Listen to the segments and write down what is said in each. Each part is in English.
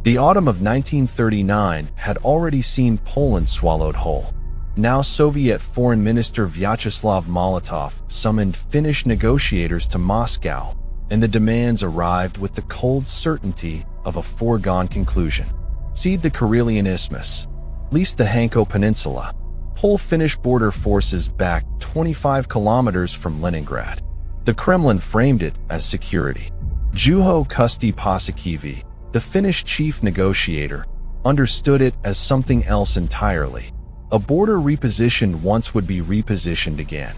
The autumn of 1939 had already seen Poland swallowed whole. Now Soviet Foreign Minister Vyacheslav Molotov summoned Finnish negotiators to Moscow, and the demands arrived with the cold certainty of a foregone conclusion. Cede the Karelian Isthmus, lease the Hanko Peninsula, pull Finnish border forces back 25 kilometers from Leningrad. The Kremlin framed it as security. Juho Kusti Paasikivi, the Finnish chief negotiator, understood it as something else entirely. A border repositioned once would be repositioned again.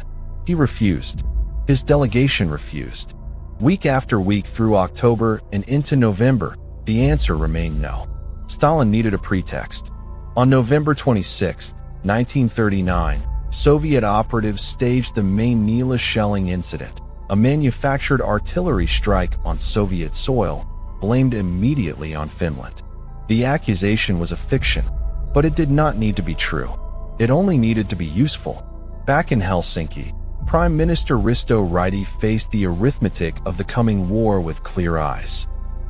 He refused. His delegation refused. Week after week through October and into November, the answer remained no. Stalin needed a pretext. On November 26, 1939, Soviet operatives staged the Mainila shelling incident, a manufactured artillery strike on Soviet soil, blamed immediately on Finland. The accusation was a fiction, but it did not need to be true. It only needed to be useful. Back in Helsinki, Prime Minister Risto Ryti faced the arithmetic of the coming war with clear eyes.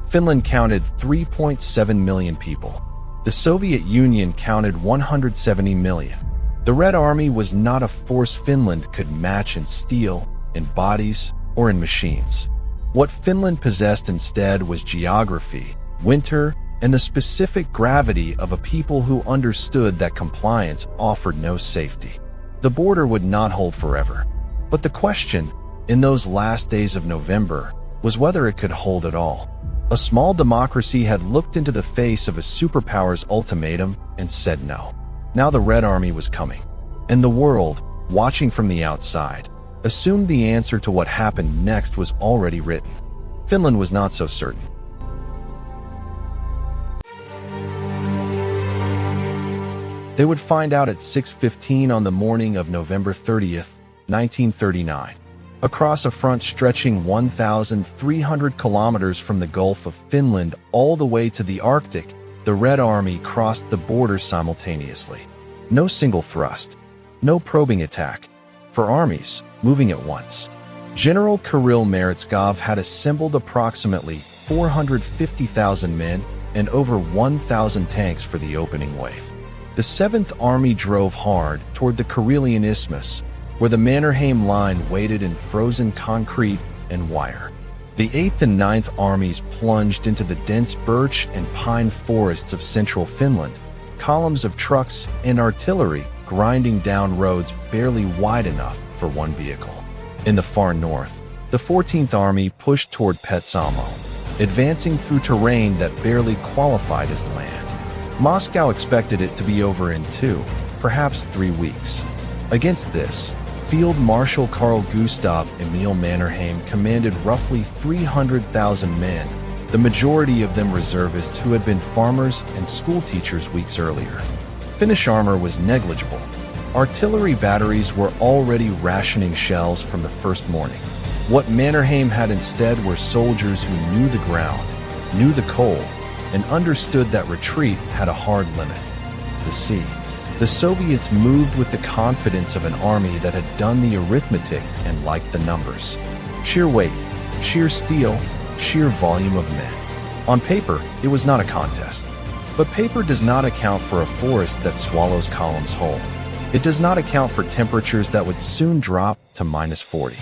Finland counted 3.7 million people. The Soviet Union counted 170 million. The Red Army was not a force Finland could match in steel, in bodies, or in machines. What Finland possessed instead was geography, winter, and the specific gravity of a people who understood that compliance offered no safety. The border would not hold forever. But the question, in those last days of November, was whether it could hold at all. A small democracy had looked into the face of a superpower's ultimatum and said no. Now the Red Army was coming. And the world, watching from the outside, assumed the answer to what happened next was already written. Finland was not so certain. They would find out at 6:15 on the morning of November 30th, 1939. Across a front stretching 1,300 kilometers from the Gulf of Finland all the way to the Arctic, the Red Army crossed the border simultaneously. No single thrust, no probing attack. For armies, moving at once. General Kirill Meretskov had assembled approximately 450,000 men and over 1,000 tanks for the opening wave. The 7th Army drove hard toward the Karelian Isthmus, where the Mannerheim line waited in frozen concrete and wire. The 8th and 9th Armies plunged into the dense birch and pine forests of central Finland, columns of trucks and artillery grinding down roads barely wide enough for one vehicle. In the far north, the 14th Army pushed toward Petsamo, advancing through terrain that barely qualified as land. Moscow expected it to be over in 2, perhaps 3 weeks. Against this, Field Marshal Carl Gustav Emil Mannerheim commanded roughly 300,000 men, the majority of them reservists who had been farmers and school teachers weeks earlier. Finnish armor was negligible. Artillery batteries were already rationing shells from the first morning. What Mannerheim had instead were soldiers who knew the ground, knew the cold, and understood that retreat had a hard limit: the sea. The Soviets moved with the confidence of an army that had done the arithmetic and liked the numbers. Sheer weight, sheer steel, sheer volume of men. On paper, it was not a contest. But paper does not account for a forest that swallows columns whole. It does not account for temperatures that would soon drop to -40.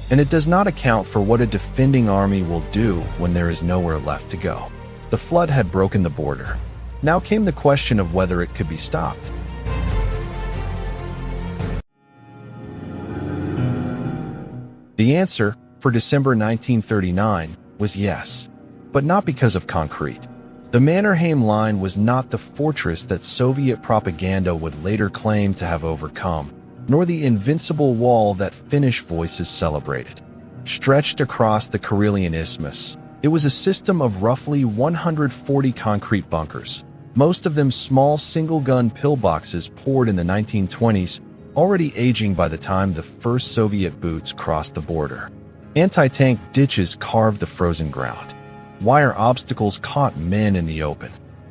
And it does not account for what a defending army will do when there is nowhere left to go. The flood had broken the border. Now came the question of whether it could be stopped. The answer, for December 1939, was yes, but not because of concrete. The Mannerheim line was not the fortress that Soviet propaganda would later claim to have overcome, nor the invincible wall that Finnish voices celebrated. Stretched across the Karelian Isthmus, it was a system of roughly 140 concrete bunkers, most of them small single-gun pillboxes poured in the 1920s, already aging by the time the first Soviet boots crossed the border. Anti-tank ditches carved the frozen ground. Wire obstacles caught men in the open.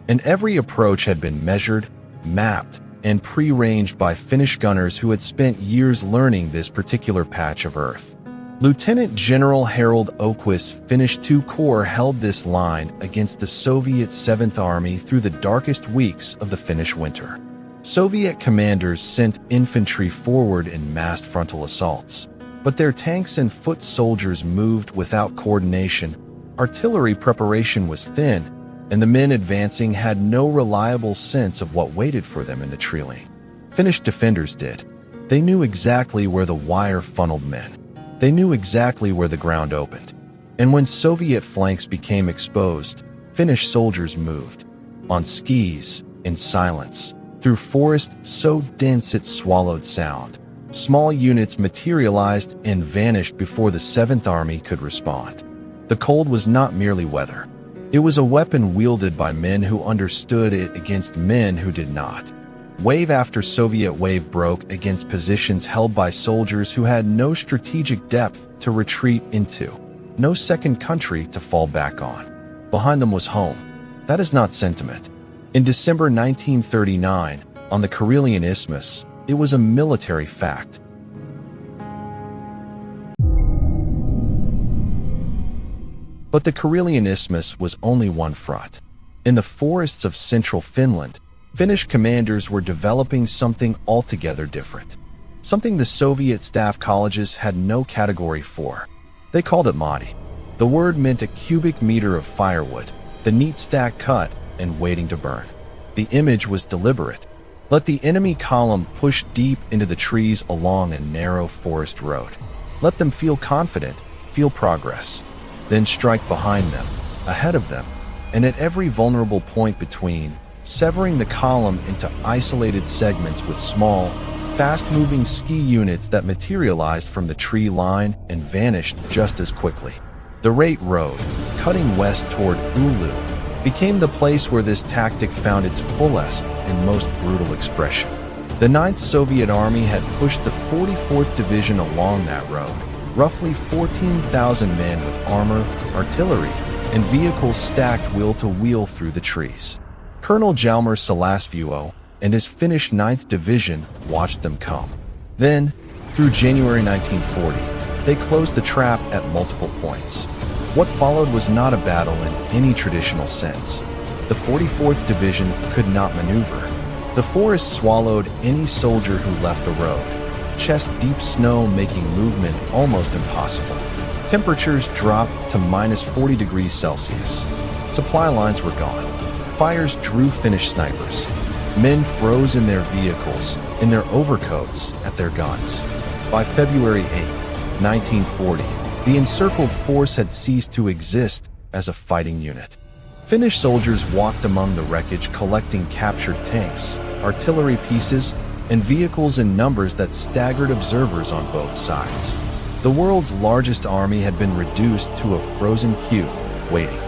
And every approach had been measured, mapped, and pre-ranged by Finnish gunners who had spent years learning this particular patch of earth. Lieutenant General Harold Oquist's Finnish II Corps held this line against the Soviet 7th Army through the darkest weeks of the Finnish winter. Soviet commanders sent infantry forward in massed frontal assaults, but their tanks and foot soldiers moved without coordination. Artillery preparation was thin, and the men advancing had no reliable sense of what waited for them in the tree. Finnish defenders did. They knew exactly where the wire funneled men. They knew exactly where the ground opened. And when Soviet flanks became exposed, Finnish soldiers moved. On skis, in silence, through forest so dense it swallowed sound. Small units materialized and vanished before the 7th Army could respond. The cold was not merely weather. It was a weapon wielded by men who understood it against men who did not. Wave after Soviet wave broke against positions held by soldiers who had no strategic depth to retreat into, no second country to fall back on. Behind them was home. That is not sentiment. In December 1939, on the Karelian Isthmus, it was a military fact. But the Karelian Isthmus was only one front. In the forests of central Finland, Finnish commanders were developing something altogether different. Something the Soviet staff colleges had no category for. They called it Motti. The word meant a cubic meter of firewood, the neat stack cut and waiting to burn. The image was deliberate. Let the enemy column push deep into the trees along a narrow forest road. Let them feel confident, feel progress. Then strike behind them, ahead of them, and at every vulnerable point between, severing the column into isolated segments with small, fast-moving ski units that materialized from the tree line and vanished just as quickly. The Rate Road, cutting west toward Oulu, became the place where this tactic found its fullest and most brutal expression. The 9th Soviet Army had pushed the 44th Division along that road, roughly 14,000 men with armor, artillery, and vehicles stacked wheel to wheel through the trees. Colonel Jalmar Salasvuo and his Finnish 9th Division watched them come. Then, through January 1940, they closed the trap at multiple points. What followed was not a battle in any traditional sense. The 44th Division could not maneuver. The forest swallowed any soldier who left the road, chest-deep snow making movement almost impossible. Temperatures dropped to minus 40 degrees Celsius. Supply lines were gone. Fires drew Finnish snipers. Men froze in their vehicles, in their overcoats, at their guns. By February 8, 1940, the encircled force had ceased to exist as a fighting unit. Finnish soldiers walked among the wreckage collecting captured tanks, artillery pieces, and vehicles in numbers that staggered observers on both sides. The world's largest army had been reduced to a frozen queue, waiting.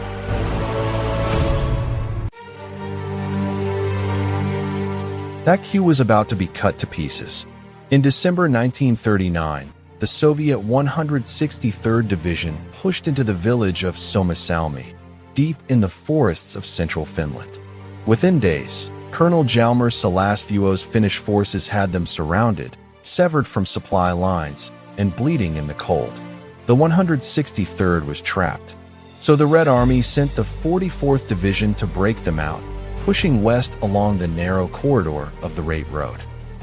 That queue was about to be cut to pieces. In December 1939, the Soviet 163rd Division pushed into the village of Suomussalmi, deep in the forests of central Finland. Within days, Colonel Jalmar Salasvuo's Finnish forces had them surrounded, severed from supply lines, and bleeding in the cold. The 163rd was trapped. So the Red Army sent the 44th Division to break them out, pushing west along the narrow corridor of the Rate Road.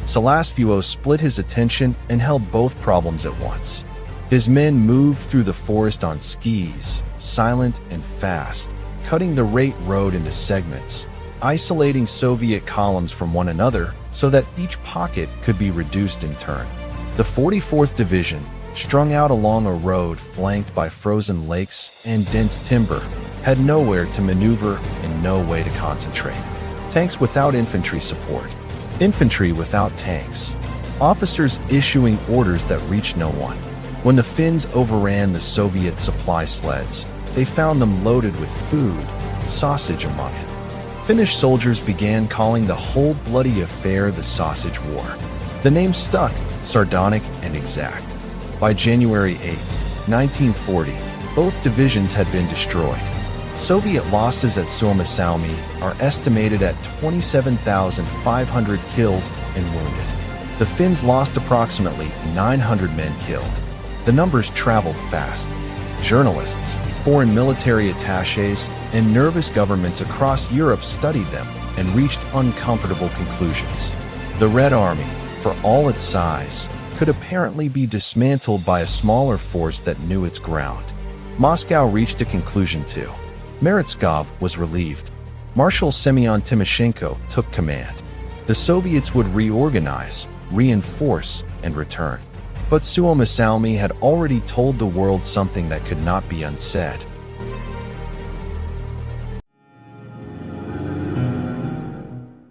Salasvuo split his attention and held both problems at once. His men moved through the forest on skis, silent and fast, cutting the Rate Road into segments, isolating Soviet columns from one another so that each pocket could be reduced in turn. The 44th Division, strung out along a road flanked by frozen lakes and dense timber, had nowhere to maneuver and no way to concentrate. Tanks without infantry support. Infantry without tanks. Officers issuing orders that reached no one. When the Finns overran the Soviet supply sleds, they found them loaded with food, sausage among it. Finnish soldiers began calling the whole bloody affair the Sausage War. The name stuck, sardonic and exact. By January 8, 1940, both divisions had been destroyed. Soviet losses at Suomussalmi are estimated at 27,500 killed and wounded. The Finns lost approximately 900 men killed. The numbers traveled fast. Journalists, foreign military attachés, and nervous governments across Europe studied them and reached uncomfortable conclusions. The Red Army, for all its size, could apparently be dismantled by a smaller force that knew its ground. Moscow reached a conclusion too. Meretskov was relieved. Marshal Semyon Timoshenko took command. The Soviets would reorganize, reinforce, and return. But Suomussalmi had already told the world something that could not be unsaid.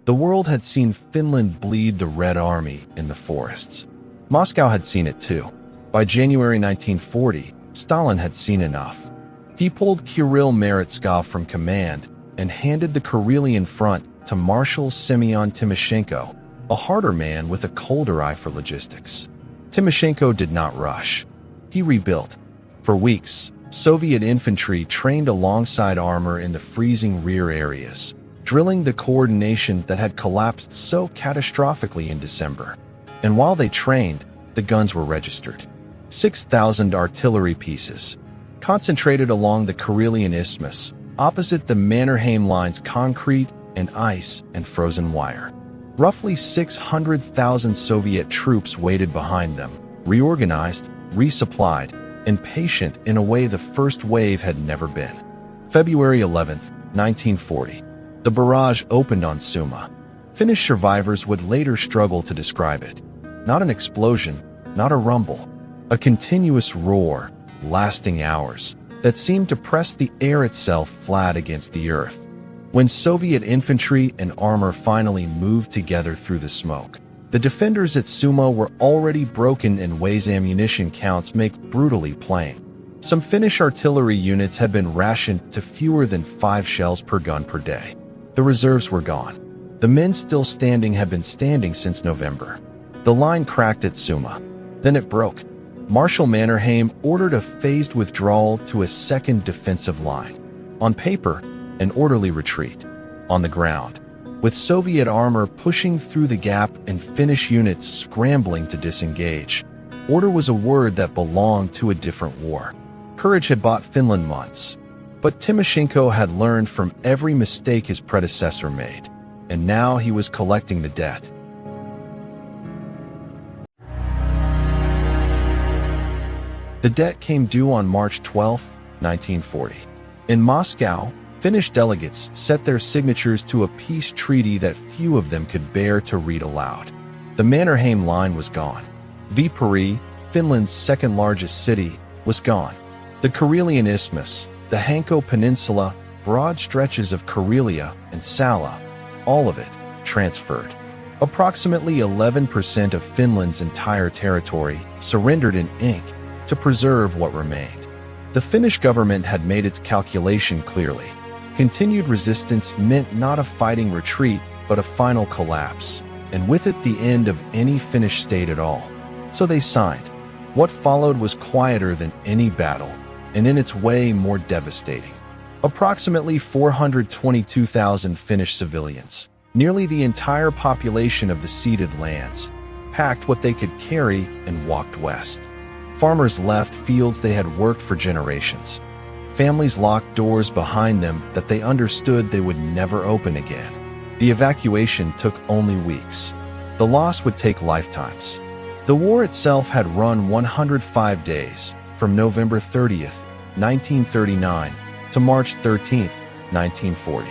The world had seen Finland bleed the Red Army in the forests. Moscow had seen it too. By January 1940, Stalin had seen enough. He pulled Kirill Meretskov from command and handed the Karelian front to Marshal Semyon Timoshenko, a harder man with a colder eye for logistics. Timoshenko did not rush. He rebuilt. For weeks, Soviet infantry trained alongside armor in the freezing rear areas, drilling the coordination that had collapsed so catastrophically in December. And while they trained, the guns were registered. 6,000 artillery pieces, concentrated along the Karelian Isthmus, opposite the Mannerheim lines, concrete and ice and frozen wire. Roughly 600,000 Soviet troops waited behind them, reorganized, resupplied, and patient in a way the first wave had never been. February 11, 1940. The barrage opened on Suma. Finnish survivors would later struggle to describe it. Not an explosion, not a rumble. A continuous roar, lasting hours, that seemed to press the air itself flat against the earth. When Soviet infantry and armor finally moved together through the smoke, the defenders at Suma were already broken in ways ammunition counts make brutally plain. Some Finnish artillery units had been rationed to fewer than 5 shells per gun per day. The reserves were gone. The men still standing had been standing since November. The line cracked at Suma. Then it broke. Marshal Mannerheim ordered a phased withdrawal to a second defensive line. On paper, an orderly retreat. On the ground, with Soviet armor pushing through the gap and Finnish units scrambling to disengage. Order was a word that belonged to a different war. Courage had bought Finland months. But Timoshenko had learned from every mistake his predecessor made, and now he was collecting the debt. The debt came due on March 12, 1940. In Moscow, Finnish delegates set their signatures to a peace treaty that few of them could bear to read aloud. The Mannerheim line was gone. Viipuri, Finland's second-largest city, was gone. The Karelian Isthmus, the Hanko Peninsula, broad stretches of Karelia and Salla, all of it transferred. Approximately 11% of Finland's entire territory surrendered in ink to preserve what remained. The Finnish government had made its calculation clearly. Continued resistance meant not a fighting retreat, but a final collapse, and with it the end of any Finnish state at all. So they signed. What followed was quieter than any battle, and in its way more devastating. Approximately 422,000 Finnish civilians, nearly the entire population of the ceded lands, packed what they could carry and walked west. Farmers left fields they had worked for generations. Families locked doors behind them that they understood they would never open again. The evacuation took only weeks. The loss would take lifetimes. The war itself had run 105 days, from November 30th, 1939 to March 13th, 1940.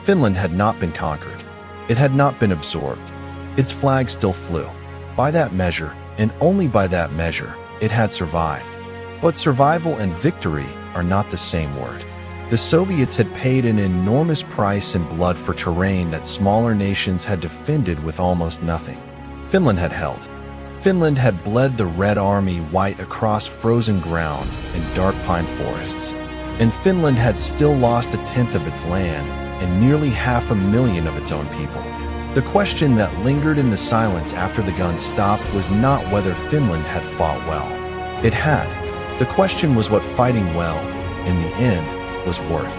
Finland had not been conquered. It had not been absorbed. Its flag still flew. By that measure, and only by that measure, it had survived. But survival and victory are not the same word. The Soviets had paid an enormous price in blood for terrain that smaller nations had defended with almost nothing. Finland had held. Finland had bled the Red Army white across frozen ground and dark pine forests. And Finland had still lost a tenth of its land and nearly 500,000 of its own people. The question that lingered in the silence after the guns stopped was not whether Finland had fought well. It had. The question was what fighting well, in the end, was worth.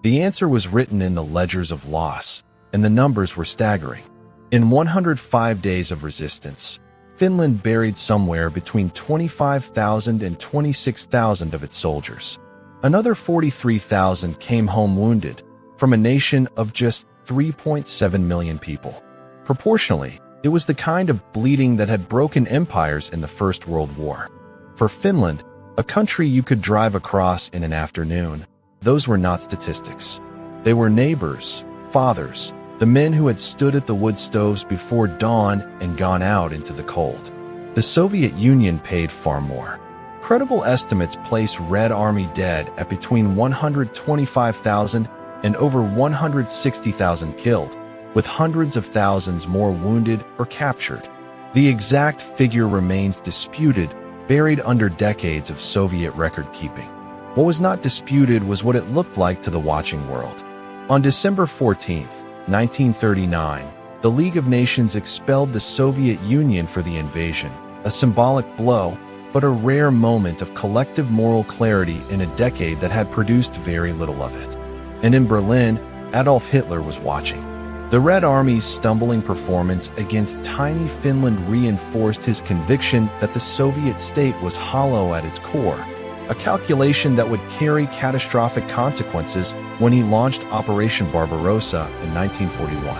The answer was written in the ledgers of loss, and the numbers were staggering. In 105 days of resistance, Finland buried somewhere between 25,000 and 26,000 of its soldiers. Another 43,000 came home wounded, from a nation of just 3.7 million people. Proportionally, it was the kind of bleeding that had broken empires in the First World War. For Finland, a country you could drive across in an afternoon, those were not statistics. They were neighbors, fathers, the men who had stood at the wood stoves before dawn and gone out into the cold. The Soviet Union paid far more. Credible estimates place Red Army dead at between 125,000 and over 160,000 killed, with hundreds of thousands more wounded or captured. The exact figure remains disputed, buried under decades of Soviet record-keeping. What was not disputed was what it looked like to the watching world. On December 14, 1939, the League of Nations expelled the Soviet Union for the invasion, a symbolic blow, but a rare moment of collective moral clarity in a decade that had produced very little of it. And in Berlin, Adolf Hitler was watching. The Red Army's stumbling performance against tiny Finland reinforced his conviction that the Soviet state was hollow at its core, a calculation that would carry catastrophic consequences when he launched Operation Barbarossa in 1941.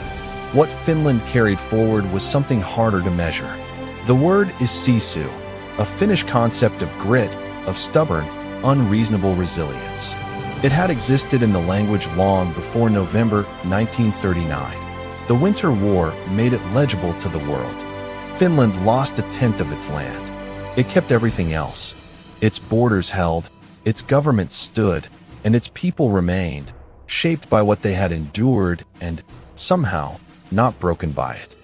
What Finland carried forward was something harder to measure. The word is sisu, a Finnish concept of grit, of stubborn, unreasonable resilience. It had existed in the language long before November 1939. The Winter War made it legible to the world. Finland lost a tenth of its land. It kept everything else. Its borders held, its government stood, and its people remained, shaped by what they had endured and, somehow, not broken by it.